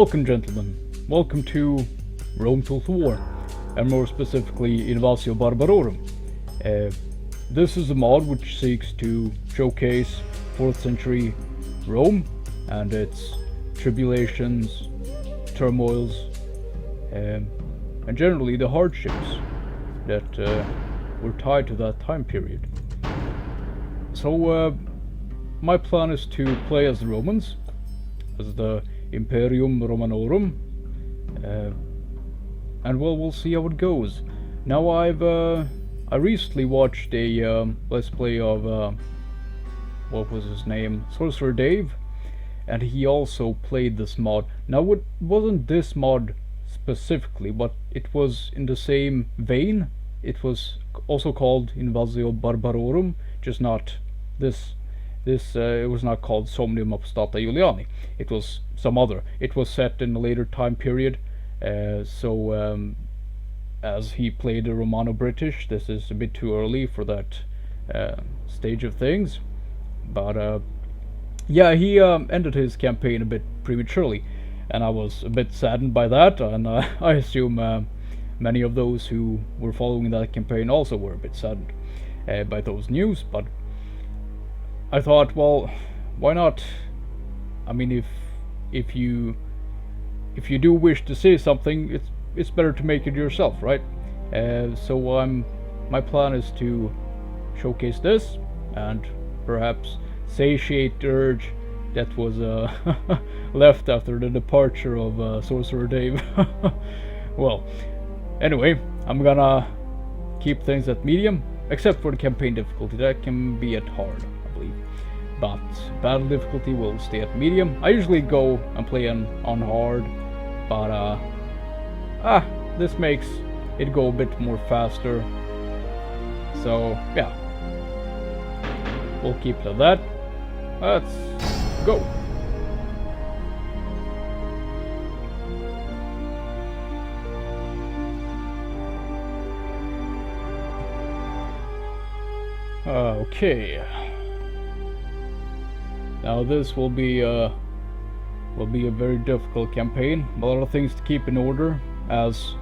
Welcome, gentlemen. Welcome to Rome Total War, and more specifically Invasio Barbarorum. This is a mod which seeks to showcase 4th century Rome and its tribulations, turmoils, and generally the hardships that were tied to that time period. So my plan is to play as the Romans, as the Imperium Romanorum, and well, we'll see how it goes. Now I recently watched a let's play of what was his name, Sorcerer Dave, and he also played this mod. Now it wasn't this mod specifically, but it was in the same vein. It was also called Invasio Barbarorum, just not this. It was not called Somnivm Apostatae Ivliani. It was some other. It was set in a later time period. As he played the Romano-British, this is a bit too early for that stage of things. But yeah, he ended his campaign a bit prematurely, and I was a bit saddened by that. And I assume many of those who were following that campaign also were a bit saddened by those news. But I thought, well, why not? I mean, if you do wish to say something, it's better to make it yourself, right? My plan is to showcase this and perhaps satiate the urge that was left after the departure of Sorcerer Dave. Well, anyway, I'm gonna keep things at medium, except for the campaign difficulty. That can be at hard, but battle difficulty will stay at medium. I usually go and play on hard, but this makes it go a bit more faster. So yeah, we'll keep it at that. Let's go. Okay. Now this will be a very difficult campaign. A lot of things to keep in order, as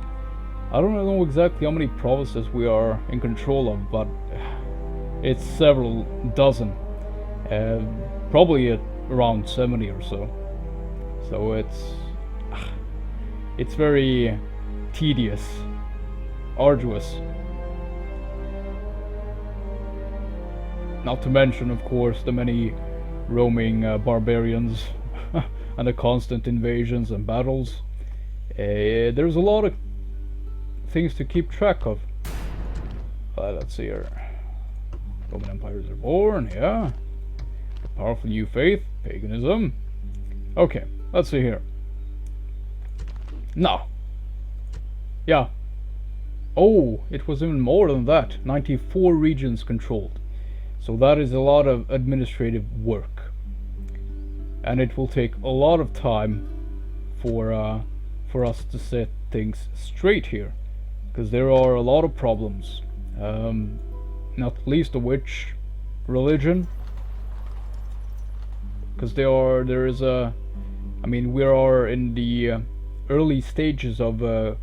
I don't know exactly how many provinces we are in control of, but it's several dozen, probably at around 70 or so. So it's very tedious, arduous. Not to mention, of course, the many roaming barbarians and the constant invasions and battles. There's a lot of things to keep track of. Let's see here. Roman empires are born, yeah. The powerful new faith, paganism. Okay, let's see here. Now. Yeah. Oh, it was even more than that. 94 regions controlled. So that is a lot of administrative work, and it will take a lot of time for us to set things straight here, because there are a lot of problems, not least of which religion, because we are in the early stages of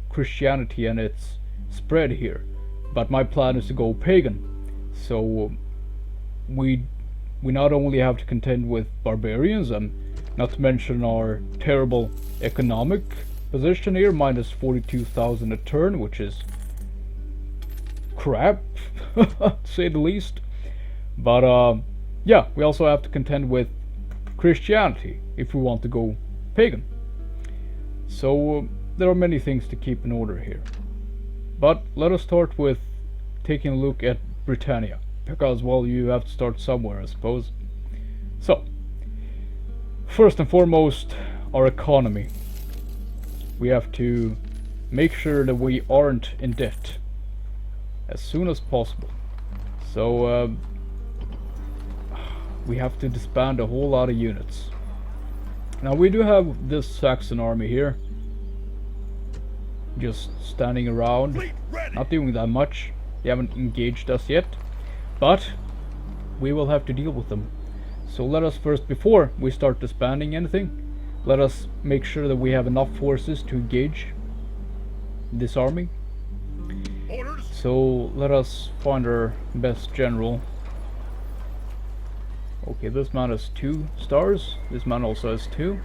Christianity and its spread here, but my plan is to go pagan. So we not only have to contend with barbarians, and not to mention our terrible economic position here, minus 42,000 a turn, which is crap, to say the least. But yeah, we also have to contend with Christianity if we want to go pagan. So there are many things to keep in order here. But let us start with taking a look at Britannia, because, well, you have to start somewhere, I suppose. So, first and foremost, our economy. We have to make sure that we aren't in debt as soon as possible. So, we have to disband a whole lot of units. Now, we do have this Saxon army here, just standing around, not doing that much. They haven't engaged us yet, but we will have to deal with them. So let us first, before we start disbanding anything, let us make sure that we have enough forces to engage this army. Orders. So let us find our best general. Okay, this man has 2 stars, this man also has 2,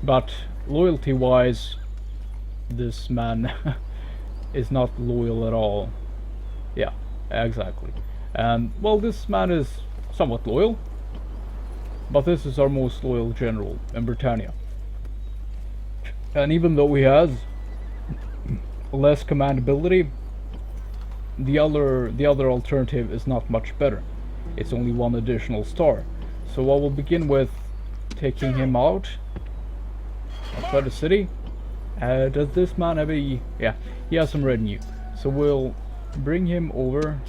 but loyalty wise this man is not loyal at all. Yeah, exactly. And well, this man is somewhat loyal, but this is our most loyal general in Britannia. And even though he has less command ability, the other alternative is not much better. It's only 1 additional star. So I will begin with taking him out outside the city. Does this man have a... yeah, he has some retinue. So we'll bring him over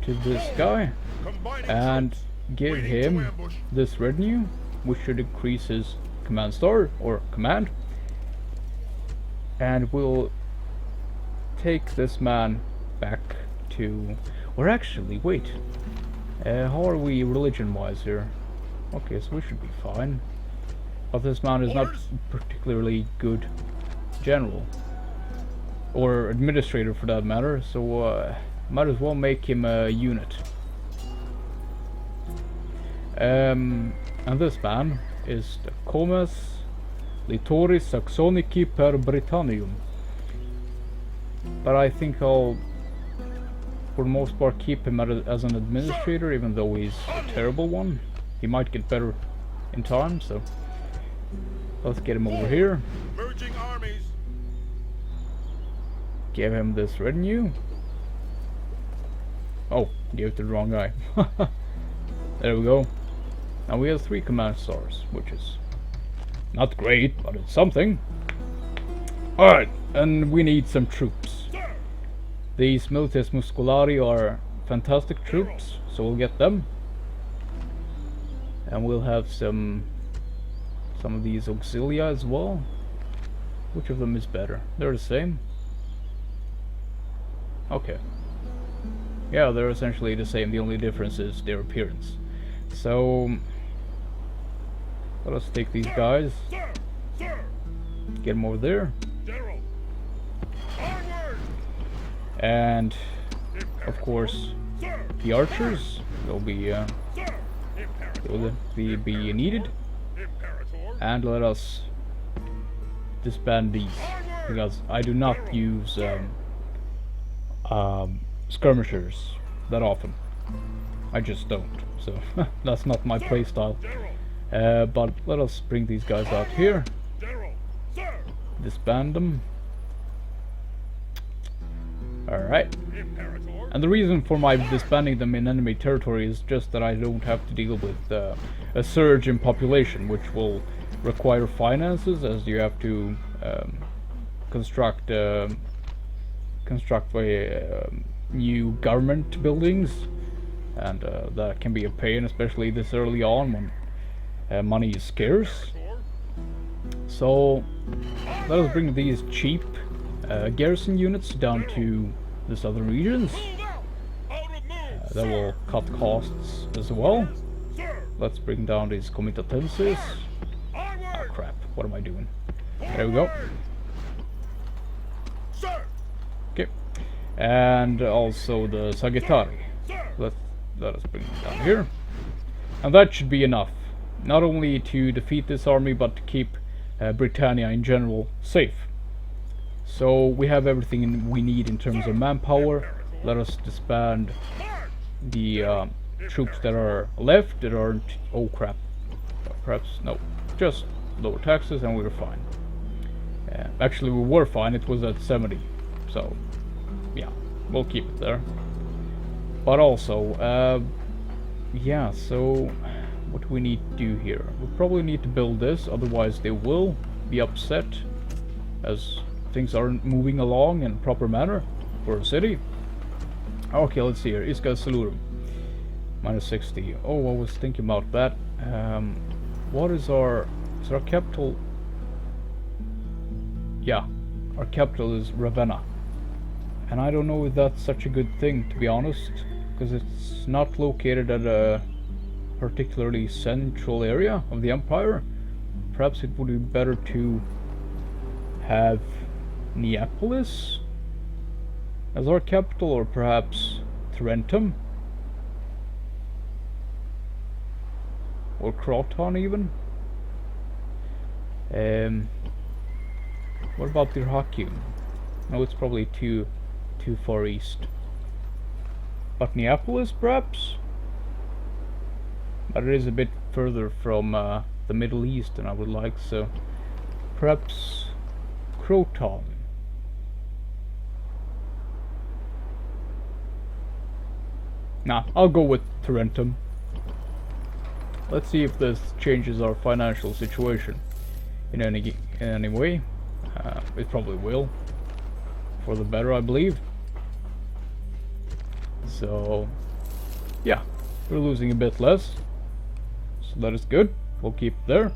to this guy and give him this retinue, which should increase his command star, or command. And we'll take this man back to... or actually, wait. How are we religion-wise here? Okay, so we should be fine. But this man is not particularly good general. Or administrator for that matter, so might as well make him a unit. And this man is the Comes Litoris Saxonici per Britannium. But I think I'll, for the most part, keep him as an administrator, even though he's a terrible one. He might get better in time, so let's get him over here. Merging armies. Give him this retinue. Oh, gave it to the wrong guy. There we go. Now we have 3 command stars, which is not great, but it's something. Alright, and we need some troops. These Milites Musculari are fantastic troops, so we'll get them. And we'll have some of these auxilia as well. Which of them is better? They're the same. Okay. Yeah, they're essentially the same. The only difference is their appearance. So let us take these guys. Get them over there. And of course the archers will be needed. And let us disband these, because I do not use skirmishers that often. I just don't, so that's not my playstyle. But let us bring these guys out here, disband them. Alright. And the reason for my disbanding them in enemy territory is just that I don't have to deal with a surge in population, which will require finances, as you have to construct new government buildings, and that can be a pain, especially this early on when money is scarce. So let us bring these cheap garrison units down to the southern regions. That will cut costs as well. Let's bring down these comitatenses. Ah, crap, what am I doing? There we go. Okay, and also the Sagittari. Let us bring them down here, and that should be enough, not only to defeat this army but to keep Britannia in general safe. So we have everything we need in terms of manpower. Let us disband the troops that are left that aren't... oh crap, perhaps no, just lower taxes and we were fine. Actually we were fine, it was at 70, so yeah, we'll keep it there. But also yeah, so what do we need to do here? We probably need to build this, otherwise they will be upset as things aren't moving along in a proper manner for a city. Okay, let's see here. Isca Salurum. Minus 60. Oh, I was thinking about that. What is our capital? Yeah, our capital is Ravenna. And I don't know if that's such a good thing, to be honest, because it's not located at a particularly central area of the empire. perhaps it would be better to have Neapolis as our capital, or perhaps Tarentum, or Croton even. What about Dyrrhachium? No, it's probably too far east. But Neapolis, perhaps? But it is a bit further from the Middle East than I would like, so perhaps Croton. Nah, I'll go with Tarentum. Let's see if this changes our financial situation in any way. It probably will, for the better, I believe. So, yeah, we're losing a bit less, so that is good. We'll keep it there.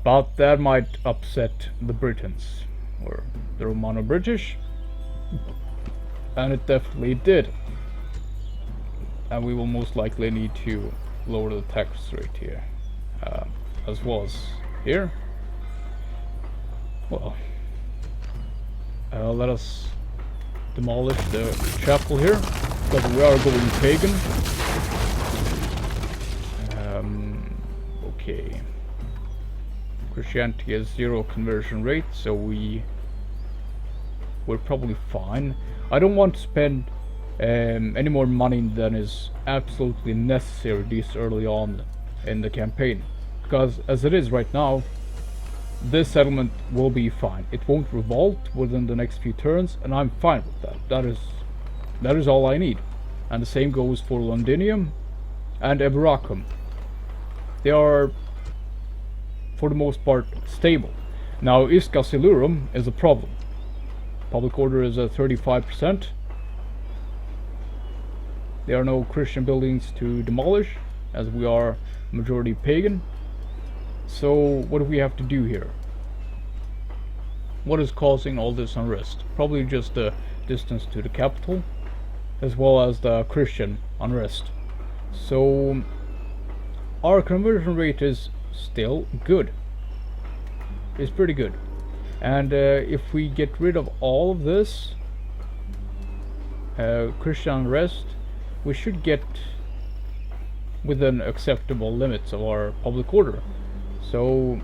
But that might upset the Britons, or the Romano-British, and it definitely did. And we will most likely need to lower the tax rate here, as was here. Well, let us demolish the chapel here, because we are going pagan. Okay. Christianity has 0 conversion rate, so we're probably fine. I don't want to spend any more money than is absolutely necessary this early on in the campaign, because as it is right now, this settlement will be fine. It won't revolt within the next few turns, and I'm fine with that. That is all I need. And the same goes for Londinium and Eboracum. They are, for the most part, stable. Now, Isca Silurum is a problem. Public order is at 35%. There are no Christian buildings to demolish, as we are majority pagan. So what do we have to do here? What is causing all this unrest? Probably just the distance to the capital, as well as the Christian unrest. So our conversion rate is still good. It's pretty good. And if we get rid of all of this Christian unrest, we should get within acceptable limits of our public order. So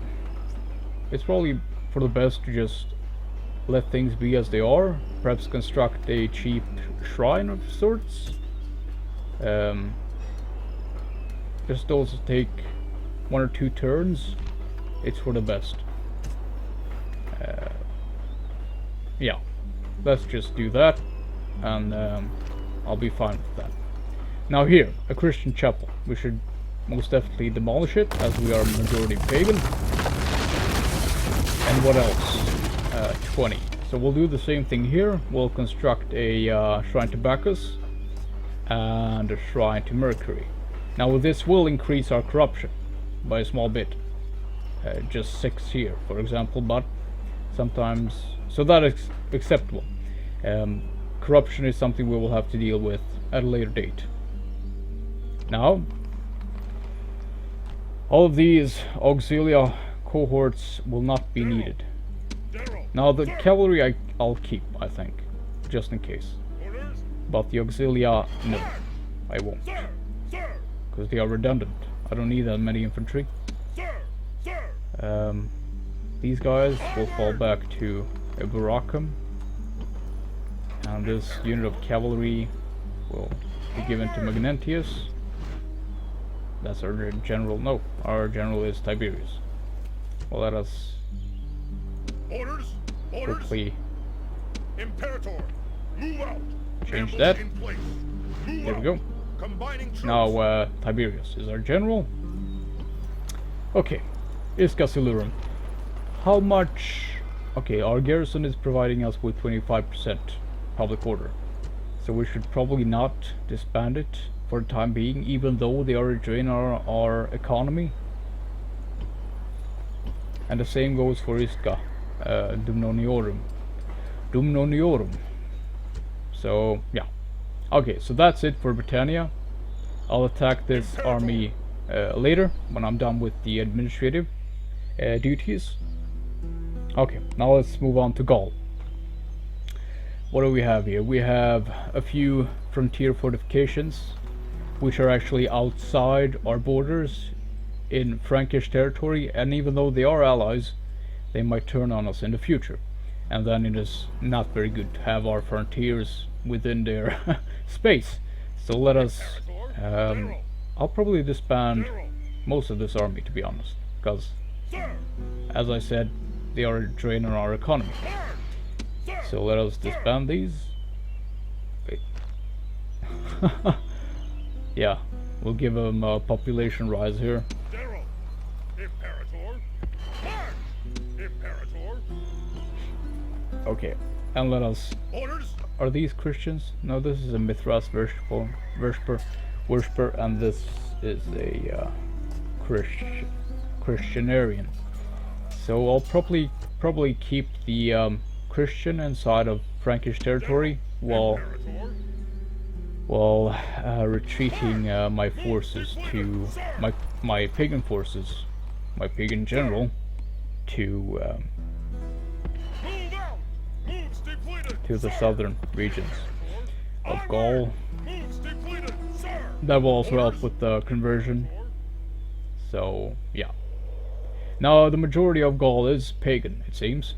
it's probably for the best to just let things be as they are. Perhaps construct a cheap shrine of sorts. Just also take 1 or 2 turns. It's for the best. Yeah, let's just do that, and I'll be fine with that. Now here, a Christian chapel. We should most definitely demolish it, as we are majority pagan. And what else? 20. So we'll do the same thing here. We'll construct a shrine to Bacchus and a shrine to Mercury. Now this will increase our corruption by a small bit. Just 6 here, for example, but sometimes... So that is acceptable. Corruption is something we will have to deal with at a later date. Now, all of these auxilia cohorts will not be needed. Now the cavalry I'll keep, I think, just in case. But the auxilia, no, I won't. Because they are redundant. I don't need that many infantry. These guys will fall back to Eboracum. And this unit of cavalry will be given to Magnentius. That's our general. No, our general is Tiberius. Well, let us quickly Imperator, move out. change Ambush that. in place. Move There we out. go. Combining troops. Now Tiberius is our general. Okay, Isca Silurum. How much? Okay, our garrison is providing us with 25% public order. So we should probably not disband it for the time being, even though they are a drain on our economy. And the same goes for Isca Dumnoniorum. So yeah. Okay, so that's it for Britannia. I'll attack this army later when I'm done with the administrative. duties. Okay, now let's move on to Gaul. What do we have here? We have a few frontier fortifications, which are actually outside our borders in Frankish territory, and even though they are allies, they might turn on us in the future. And then it is not very good to have our frontiers within their space. So let us... I'll probably disband most of this army, to be honest, because, as I said, they are a drain on our economy. So let us disband these. Wait. Yeah, we'll give them a population rise here. Okay, and let us... Are these Christians? No, this is a Mithras worshipper, and this is a Christianarian. So I'll probably keep the Christian inside of Frankish territory while retreating my forces to my pagan forces, my pagan general, to the southern regions of Gaul. That will also help with the conversion. So yeah. Now the majority of Gaul is pagan, it seems.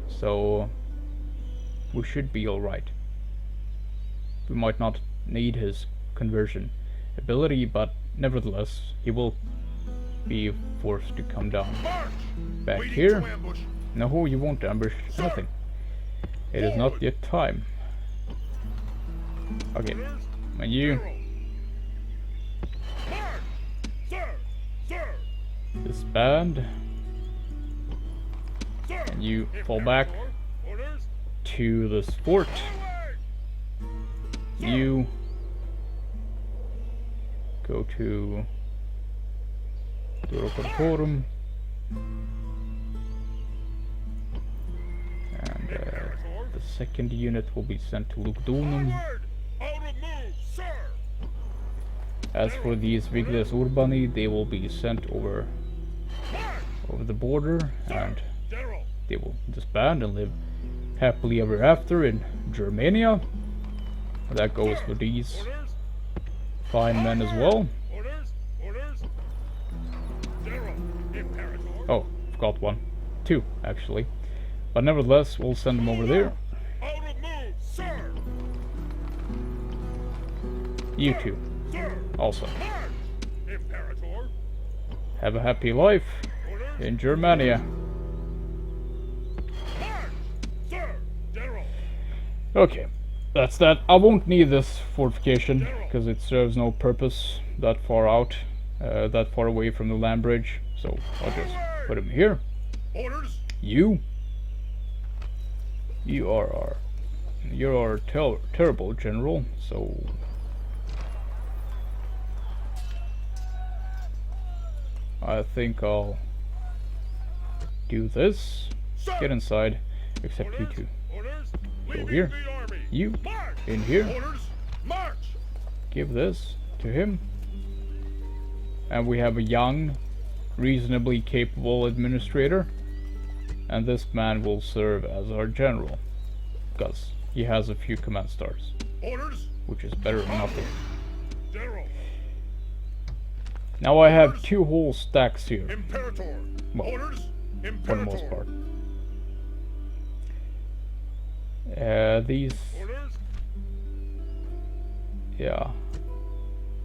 So we should be alright. We might not need his conversion ability, but nevertheless he will be forced to come down back here. No, you won't ambush anything. It is not yet time. Okay, and you disband, and you fall back to this fort. You go to Reorganizing, and the second unit will be sent to Lugdunum. As for these Vigiles Urbani, they will be sent over the border, and they will disband and live happily ever after in Germania. That goes for these fine men as well. Oh, forgot one. Two, actually. But nevertheless, we'll send them over there. You two, also. Have a happy life in Germania. Okay, that's that. I won't need this fortification because it serves no purpose that far out, that far away from the land bridge. So I'll just put him here. You are our terrible general. So I think I'll do this. Get inside, except you two. Go here. You in here. Give this to him. And we have a young, reasonably capable administrator. And this man will serve as our general, because he has a few command stars, which is better than nothing. Now I have two whole stacks here. Well, for the most part. These... Yeah.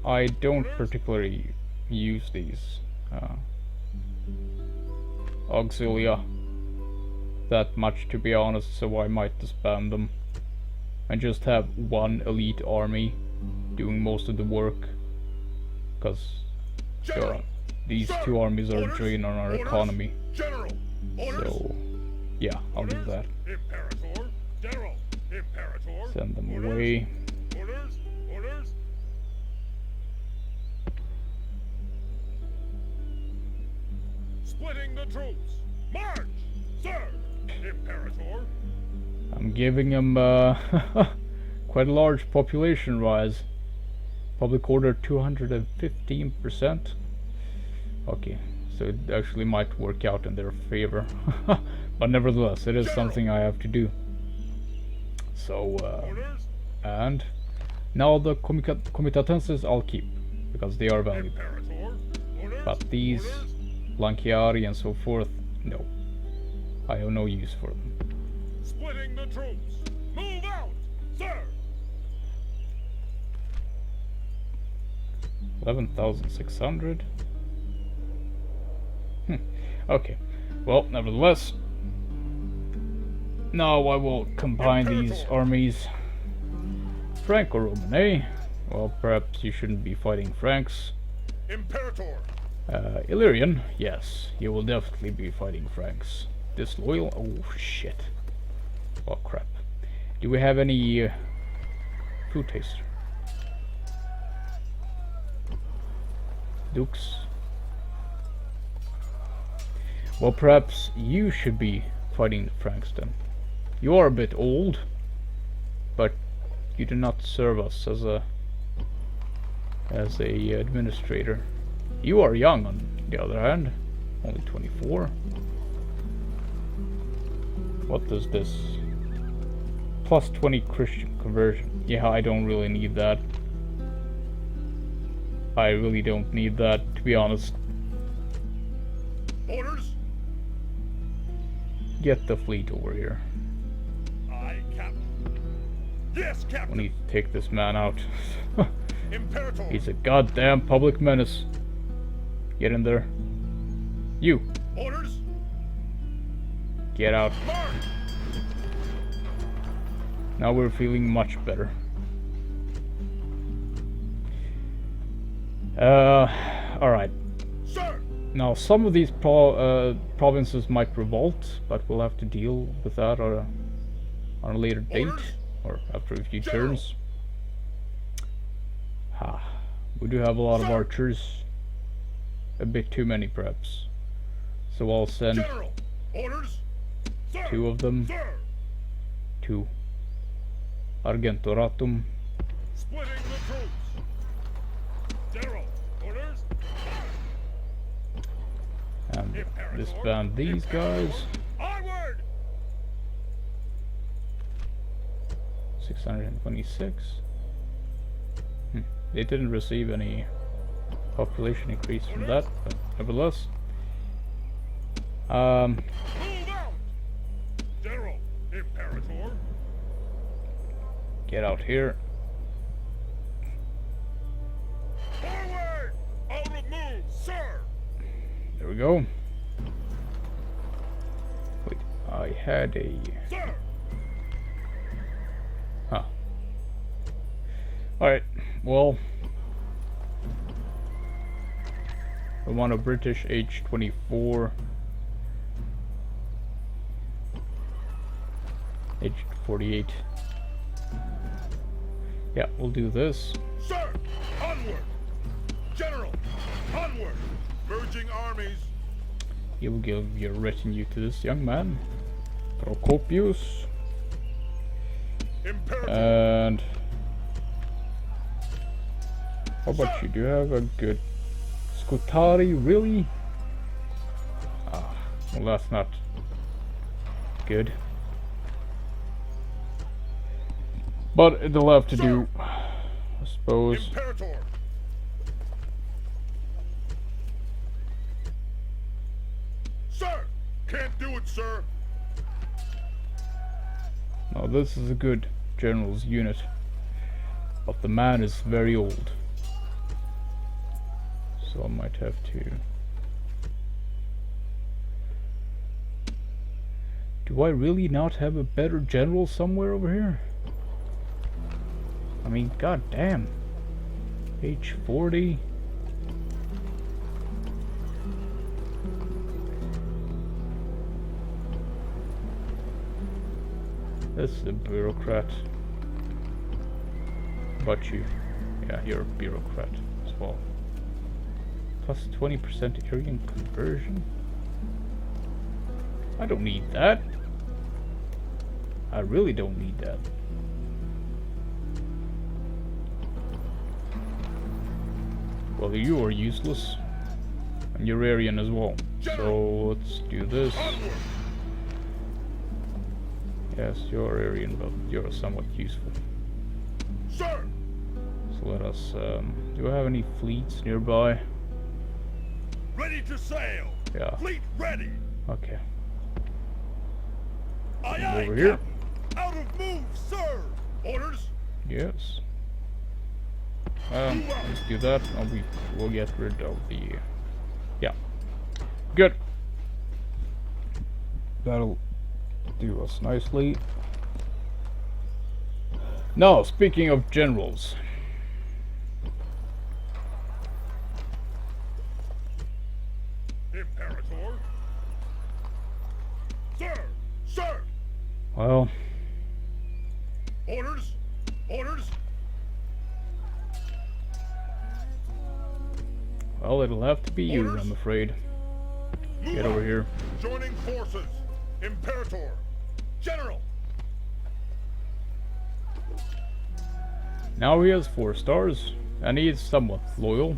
I don't particularly use these auxilia that much, to be honest, so I might disband them and just have one elite army doing most of the work, because these two armies are a drain on our economy. So yeah, I'll do that. Send them away. Splitting the troops. March, sir. Imperator. I'm giving them quite a large population rise. Public order 215%. Okay, so it actually might work out in their favor. But nevertheless, it is something I have to do. So, Orders. and now the comitatenses I'll keep, because they are valuable. Imperator. Orders. But these Orders. Lanciari and so forth, no. I have no use for them. Splitting the troops. Move out, sir. 11,600. Okay. Well, nevertheless, now I will combine these armies. Franco-Roman, eh? Well, perhaps you shouldn't be fighting Franks. Imperator. Illyrian, yes, you will definitely be fighting Franks. Disloyal? Oh shit. Oh crap. Do we have any food taster? Dukes? Well, perhaps you should be fighting the Franks then. You are a bit old, but you do not serve us as a administrator. You are young, on the other hand, only 24. What does this? Plus 20 Christian conversion. Yeah, I don't really need that. I really don't need that, to be honest. Orders. Get the fleet over here. Aye, Captain. Yes, We Captain. need to take this man out. Imperator. He's a goddamn public menace. Get in there. You, Orders. get out. March. Now we're feeling much better. Alright. Sir. Now some of these provinces might revolt, but we'll have to deal with that on a later date, Orders. or after a few General. turns. We do have a lot of Sir. archers. A bit too many, perhaps. So I'll send General. Orders. Sir. 2 of them Sir. to Argentoratum. Splitting the troops. General. Orders. And Imperator. disband these guys. Onward. 626. They didn't receive any population increase from that, but nevertheless. Move out. General. Imperator. Get out here. Forward. Out of move, sir. There we go. Wait, I had a... Sir. Huh. Alright, well... I want a British age 24. Age 48. Yeah, we'll do this. Sir. Onward. General. Onward. Merging armies. You will give your retinue to this young man, Procopius, Imperator. and how about you? Do you have a good Scutari? Really? Ah, well, that's not good. But it'll have to do, I suppose. Imperator. Sir. Can't do it, sir. Now this is a good general's unit, but the man is very old, so I might have to... Do I really not have a better general somewhere over here? I mean, god damn. Age 40. This is a bureaucrat. But you, yeah, you're a bureaucrat as well. Plus 20% Aryan conversion. I don't need that. I really don't need that. Well, you are useless. And you're Aryan as well. So let's do this. Onward. Yes, you're Aryan, but you're somewhat useful. Sir. So let us, do I have any fleets nearby? Ready to sail. Yeah. Fleet ready. Okay. Aye, aye, Over here. Captain. Out of move, sir. Orders. Yes. Let's do that, and we'll get rid of the... Yeah. Good. That'll do us nicely. Now, speaking of generals. Imperator. Sir. Sir. Well, Orders. Orders. it'll have to be you, Orders. I'm afraid. Move Get over out. here. Joining forces. Imperator. General. Now he has 4 stars, and he is somewhat loyal.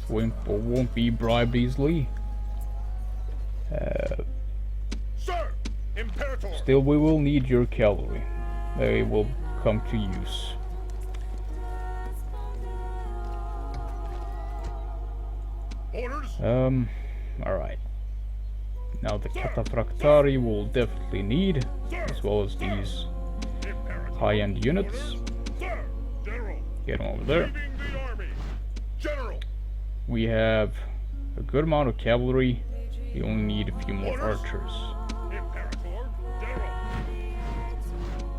Won't be bribed easily. Sir. Imperator. Still, we will need your cavalry. They will come to use. Orders. Alright. Now the cataphractari will definitely need, as well as these Imperator. high-end units. Sir. General. Get them over there. Leaving the army. General. We have a good amount of cavalry. We only need a few more archers. Imperator. General.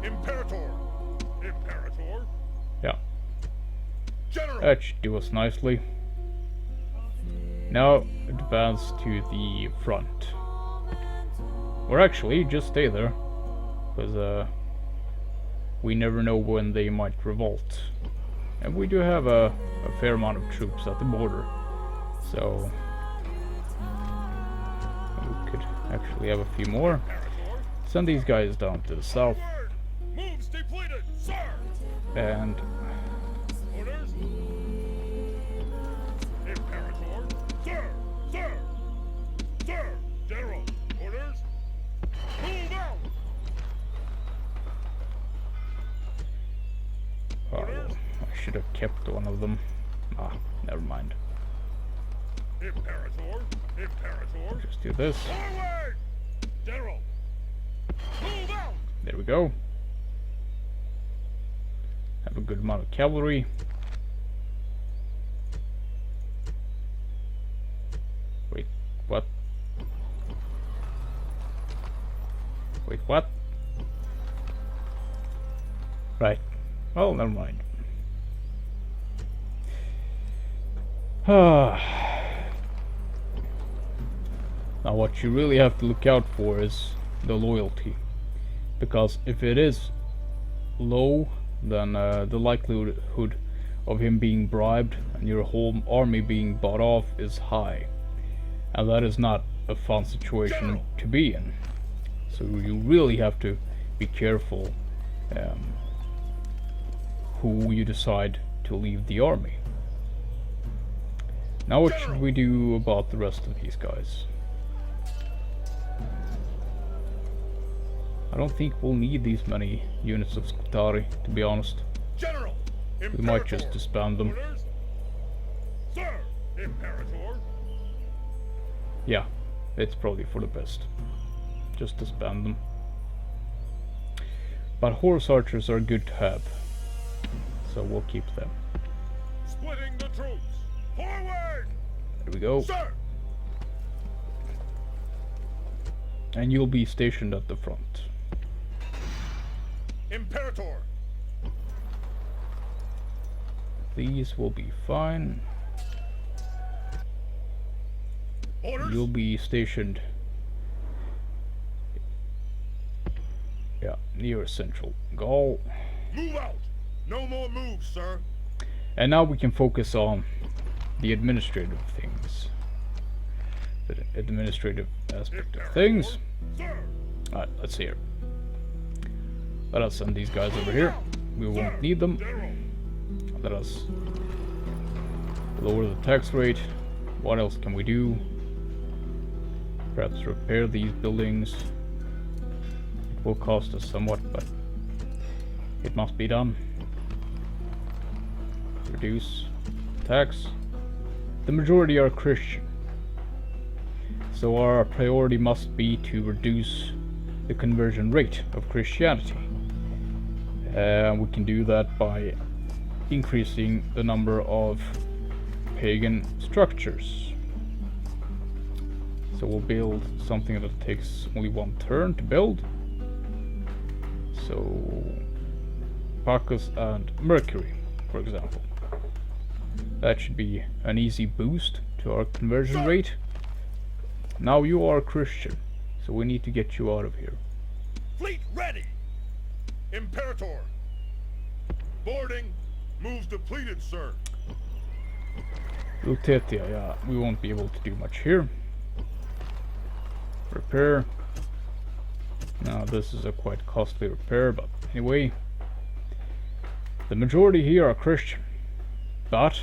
Imperator. Imperator. Yeah, General. that should do us nicely. Now advance to the front. Or actually, just stay there, because we never know when they might revolt. And we do have a fair amount of troops at the border, so we could actually have a few more. Imperator. Send these guys down to the south, Forward. Moves depleted, sir. and Orders. Imperator. Sir. Sir. Sir. General. Orders. Move out. I should have kept one of them. Never mind. Imperator. Imperator. Just do this. Forward. General. Move out. There we go. Have a good amount of cavalry. Wait, what? Wait, what? Right. Well, never mind. Now what you really have to look out for is the loyalty. Because if it is low, then the likelihood of him being bribed and your whole army being bought off is high. And that is not a fun situation to be in. So you really have to be careful who you decide to leave the army. Now what should we do about the rest of these guys? I don't think we'll need these many units of Scutari, to be honest. General. We might just disband them. Orders. Sir. Imperator. Yeah, it's probably for the best. Just disband them. But horse archers are good to have, so we'll keep them. Splitting the troops. Forward. There we go. Sir. And you'll be stationed at the front. Imperator. These will be fine. Orders. You'll be stationed, yeah, near central Gaul. Move out. No more moves, sir. And now we can focus on the administrative things. The administrative aspect of things. Sir. Alright, let's hear. Let us send these guys over here. We won't need them. General. Let us lower the tax rate. What else can we do? Perhaps repair these buildings. It will cost us somewhat, but it must be done. Reduce tax. The majority are Christian, so our priority must be to reduce the conversion rate of Christianity. We can do that by increasing the number of pagan structures. So we'll build something that takes only one turn to build. So Bacchus and Mercury, for example. That should be an easy boost to our conversion rate. Now you are Christian, so we need to get you out of here. Fleet ready! Imperator! Boarding! Moves depleted, sir. Lutetia, yeah, we won't be able to do much here. Repair. Now this is a quite costly repair, but anyway. The majority here are Christian, but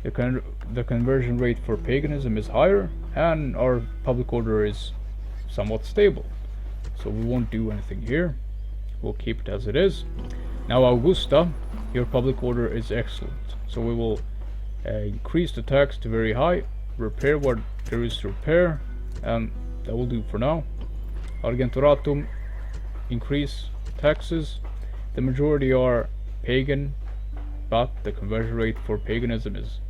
the conversion rate for paganism is higher, and our public order is somewhat stable. So we won't do anything here. We'll keep it as it is. Now Augusta, your public order is excellent. So we will increase the tax to very high, repair what there is to repair, and that will do for now. Argentoratum, increase taxes. The majority are pagan, but the conversion rate for paganism is...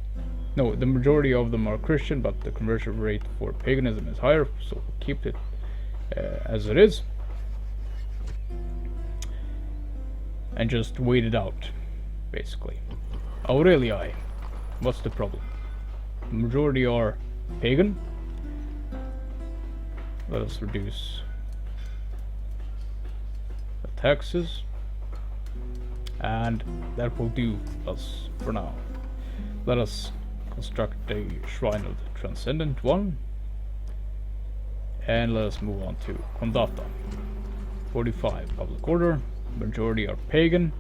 No, the majority of them are Christian, but the conversion rate for paganism is higher, so we'll keep it as it is. And just wait it out, basically. Aurelii, what's the problem? The majority are pagan. Let us reduce the taxes, and that will do us for now. Let us construct a shrine of the Transcendent One, and let us move on to Condata. 45 public order. Majority are pagan.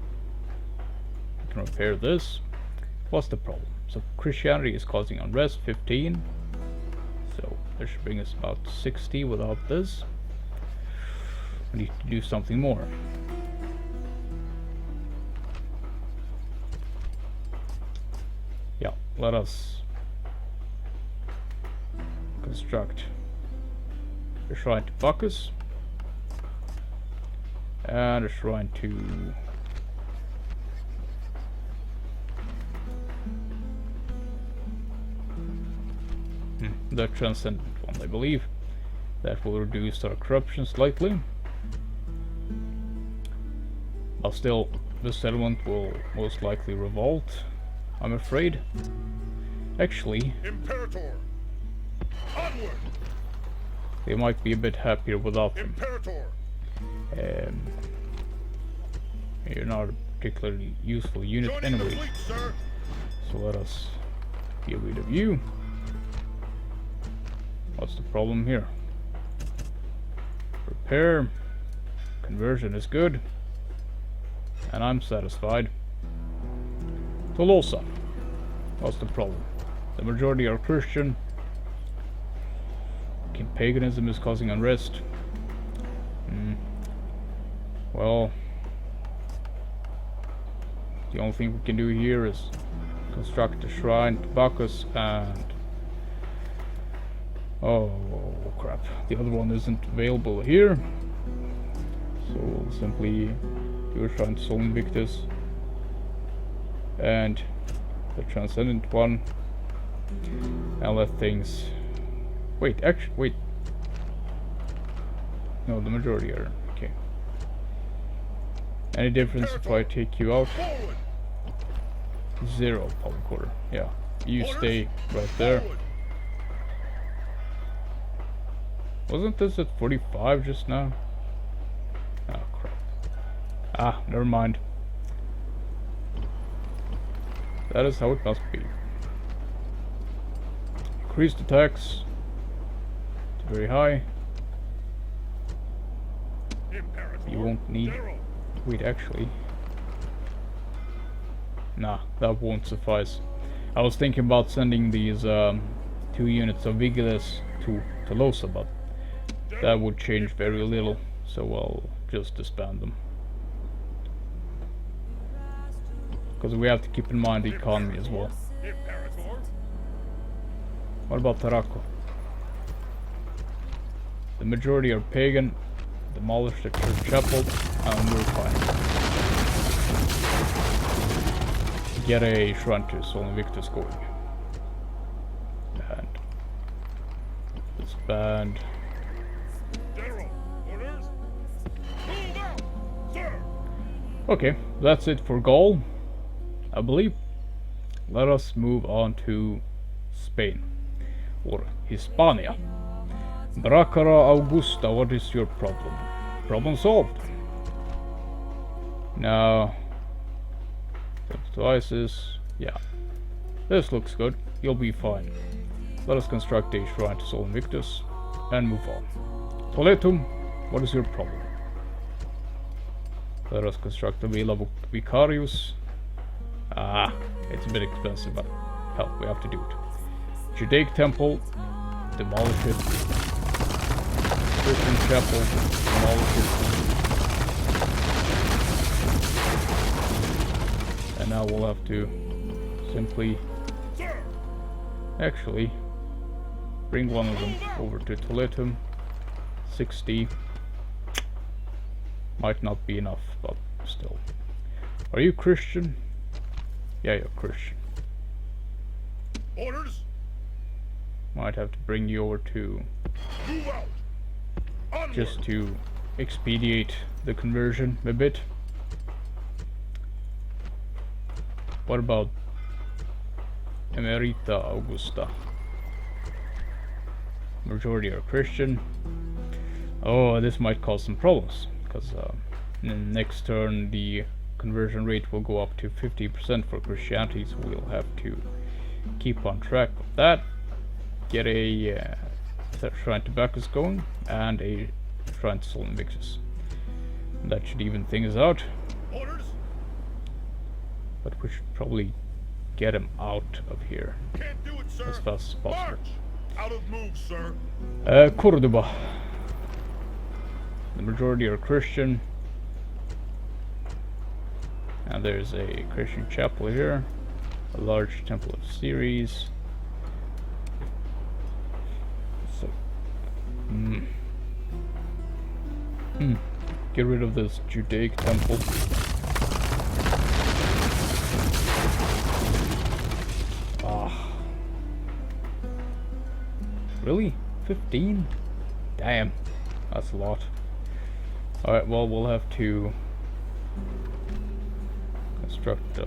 We can repair this. What's the problem? So Christianity is causing unrest, 15. So that should bring us about 60 without this. We need to do something more. Yeah, let us construct a shrine to Bacchus. And a shrine to the Transcendent One, I believe. That will reduce our corruption slightly. But still, the settlement will most likely revolt, I'm afraid. Actually, Imperator! Onward! They might be a bit happier without them. Imperator! You're not a particularly useful unit Joining the anyway, fleet, sir. so let us get rid of you. What's the problem here? Repair. Conversion is good, and I'm satisfied. Tolosa. What's the problem? The majority are Christian. Paganism is causing unrest. Well, the only thing we can do here is construct a shrine to Bacchus, and oh crap, the other one isn't available here, so we'll simply do a shrine to Sol Invictus and the Transcendent One, and let things wait. No, the majority are okay. Any difference if I take you out? Forward! 0 public order. Yeah, you Orders. stay right there. Forward! Wasn't this at 45 just now? Oh crap. Ah, never mind. That is how it must be. Increase the tax to very high. Imperator! You won't need... Zero. Wait, actually... Nah, that won't suffice. I was thinking about sending these 2 units of Vigiles to Tolosa, but that would change very little, so I'll just disband them. Because we have to keep in mind the economy as well. Imperator. What about Tarraco? The majority are pagan, demolish the church chapel, and we're fine. Get a shrine to Sol Invictus going. And disband. General, orders. Move out, sir. Okay, that's it for Gaul, I believe. Let us move on to Spain, or Hispania. Bracara Augusta, what is your problem? Problem solved. Now, devices, yeah. This looks good, you'll be fine. Let us construct a shrine to Sol Invictus, and move on. Toletum, what is your problem? Let us construct a Villa Vicarius. It's a bit expensive, but hell, we have to do it. Judaic Temple, demolish it. Christian Chapel, demolish it. And now we'll have to simply, actually, bring one of them over to Toletum. 60. Might not be enough, but still. Are you Christian? Yeah, you're Christian. Orders. Might have to bring you over to, Move out. Onward. just to expedite the conversion a bit. What about Emerita Augusta? Majority are Christian. Oh, this might cause some problems, because next turn the conversion rate will go up to 50% for Christianity, so we'll have to keep on track of that. Get a Shrine to Bacchus going, and a Shrine to Sol Invictus. That should even things out. Orders. But we should probably get him out of here Can't do it, sir. as fast as possible. March. Out of move, sir. Cordoba. The majority are Christian. And there's a Christian chapel here. A large temple of Ceres. So, get rid of this Judaic temple. Really? 15? Damn, that's a lot. Alright, well, we'll have to construct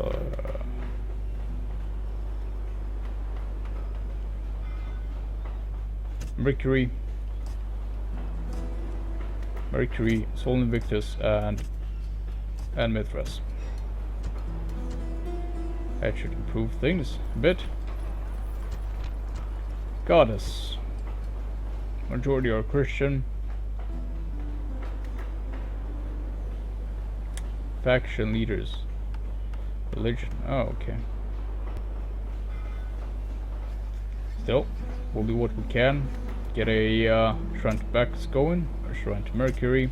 Mercury, Sol Invictus, and Mithras. That should improve things a bit. Goddess. Majority are Christian. Faction leaders. Religion. Oh, okay. Still, we'll do what we can. Get a Shrine to Bacchus going, or Shrine to Mercury.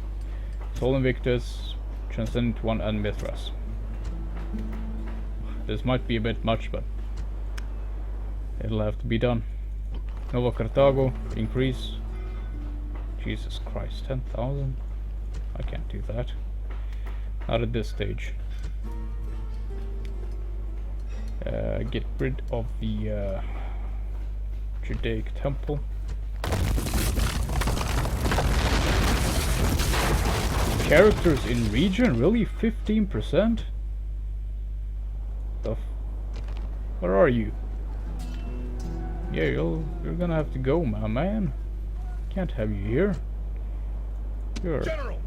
Sol Invictus, Transcendent One, and Mithras. This might be a bit much, but it'll have to be done. Nova Carthago, increase. Jesus Christ, 10,000? I can't do that. Not at this stage. Get rid of the Judaic temple. Characters in region? Really? 15%? Where are you? Yeah, you're gonna have to go, my man. Can't have you here. General,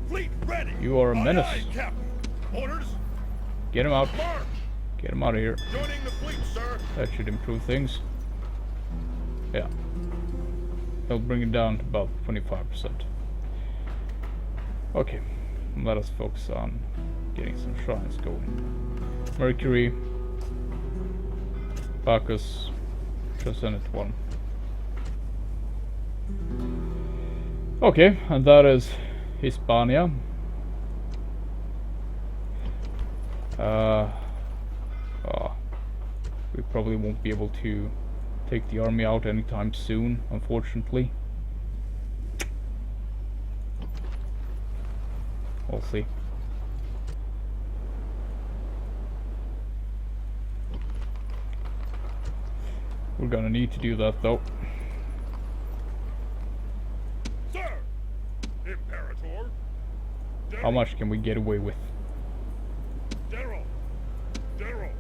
fleet ready. You are a Aye, menace. aye, Captain. Orders. Get him out. March. Get him out of here. Joining the fleet, sir. That should improve things. Yeah. It'll bring it down to about 25%. Okay. Let us focus on getting some shrines going. Mercury. Bacchus, just send it one. Okay, and that is Hispania. We probably won't be able to take the army out anytime soon, unfortunately. We'll see. We're gonna need to do that though. Sir! Imperator! How much can we get away with? Daryl! Daryl!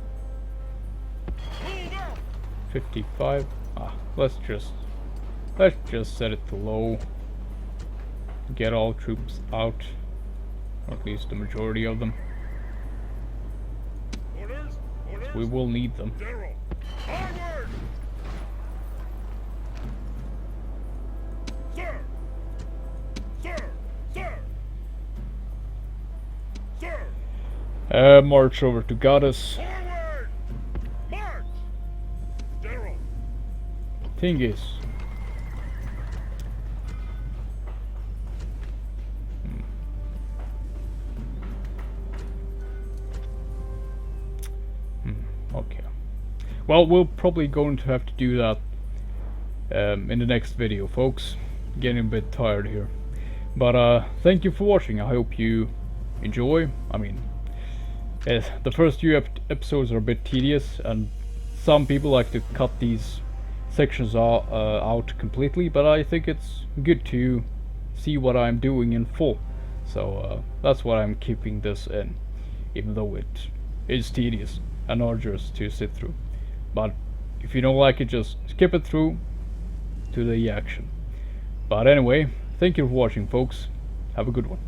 Move out! 55. Let's just set it to low. Get all troops out, or at least the majority of them. Orders! Orders! We will need them. Daryl! Forward! Sir! Sir! Sir! Sir! March over to Goddess. Forward! March! Daryl! Thing is, okay. Well, we're probably going to have to do that in the next video, folks. Getting a bit tired here. But thank you for watching. I hope you enjoy. I mean, the first few episodes are a bit tedious, and some people like to cut these sections out completely, but I think it's good to see what I'm doing in full. So that's why I'm keeping this in, even though it is tedious and arduous to sit through. But if you don't like it, just skip it through to the action. But anyway, thank you for watching, folks. Have a good one.